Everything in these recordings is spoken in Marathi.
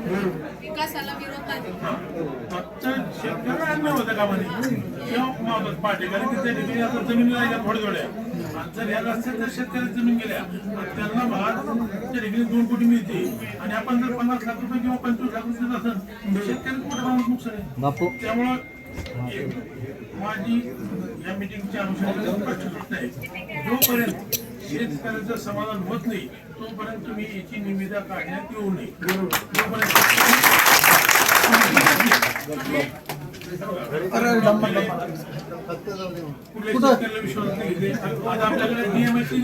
विकासाला विरोध नाही. फक्त शेतकऱ्यांना अन्य होतं का म्हणे किंवा पाठी कारण की त्या ठिकाणी आता जमीन राहिल्या थोड्या जर या रस्त्यात जर शेतकऱ्याची जमीन गेल्या त्यांना भाग त्या ठिकाणी 2 कोटी मिळते आणि आपण जर 50 लाख रुपये किंवा 25 लाख रुपये देत असेल शेतकऱ्याचं मोठं प्रमाणात नुकसान आहे. त्यामुळं माझी या मिटिंगच्या अनुषंगाने स्पष्ट सूचना आहे जोपर्यंत शेतकऱ्याचं समाधान होत नाही तोपर्यंत तुम्ही याची निविदा काढण्यात येऊ नये. कुठल्या शेतकऱ्याला विश्वास नाही आता आपल्याकडे नियमाची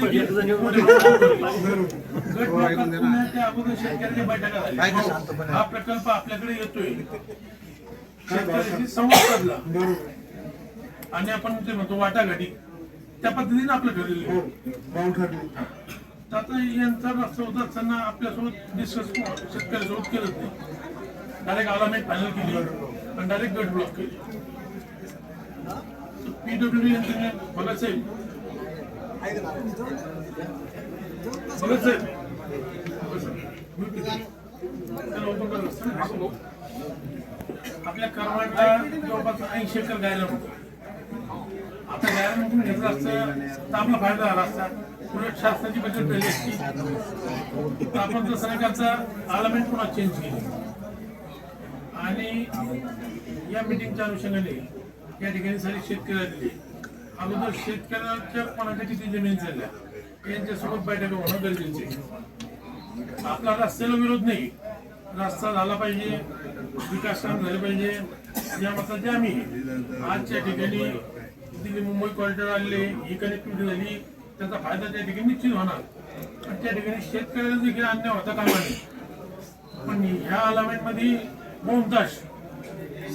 अगोदर शेतकऱ्याच्या बैठका झाल्या. हा प्रकल्प आपल्याकडे येतोय शेतकऱ्याशी संवाद साधला आणि आपण ते म्हणतो वाटाघाटी त्या पद्धतीने आपलं ठरलेलं. आता यांचा रस्ता होत असताना आपल्यासोबत डिस्कस शेतकऱ्यासोबत केलंच नाही. डायरेक्ट अलामेंट फायनल केली आणि डायरेक्ट गट ब्लॉक केली. पीडब्ल्यूडी यांच्याने भगत साहेब आपल्या करमाटला जवळपास 80 एकर गायला होतं. आता गायला घेतलं असतं तर आपला फायदा झाला असता. उलट शासनाची बचत झाली असती तर आपण जर सरकारचा अलामेंट पुन्हा चेंज केली. आणि या मिटिंगच्या अनुषंगाने या ठिकाणी सारे शेतकऱ्याला दिले. अगोदर शेतकऱ्याच्या कोणाच्या किती जमीन झाल्या यांच्यासोबत बैठका होणं गरजेचे आहे. आपला रस्त्याला विरोध नाही, रस्ता झाला पाहिजे, विकास काम झाले पाहिजे या मताचे आम्ही आजच्या ठिकाणी दिल्ली मुंबई कॉरिडॉर आले, ही कनेक्टिव्हिटी झाली, त्याचा फायदा त्या ठिकाणी निश्चित होणार. पण त्या ठिकाणी शेतकऱ्याला देखील अन्याय होता कामा नये. पण ह्या अलामेंटमध्ये बहुतांश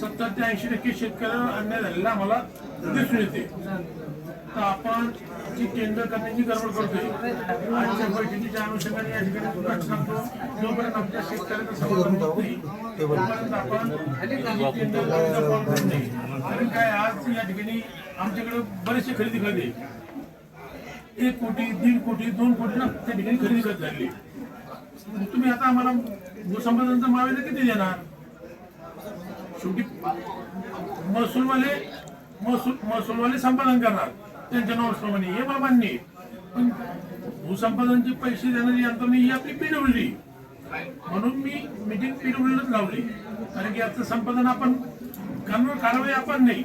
70 ते 80% शेतकऱ्याला अन्याय झालेला आम्हाला दिसून येते. तर आपण जी टेंडर करण्याची गडबड करतोय आजच्या बैठकीच्या अनुषंगाने या ठिकाणी सांगतो जोपर्यंत आमच्या शेतकऱ्याचा समाधान होत नाही तोपर्यंत आपण टेंडर करू नये. कारण काय आज या ठिकाणी आमच्याकडे बरेचसे खरेदी खाते 1 कोटी 1.5 कोटी 2 कोटी ना त्या ठिकाणी खरेदी करत झाली. तुम्ही आता आम्हाला भूसंपादनाचा मावेला किती देणार? शेवटी महसूलवाले संपादन करणार त्यांच्या नॉर्म्सप्रमाणे हे मला मान्य आहे. पण भूसंपादनाचे पैसे देणारी यंत्रणा ही आपली पीडब्ल्यूडी म्हणून मी मिटिंग पीडब्ल्यूडीलाच लावली. कारण की याचं संपादन आपण कारवाई आपण नाही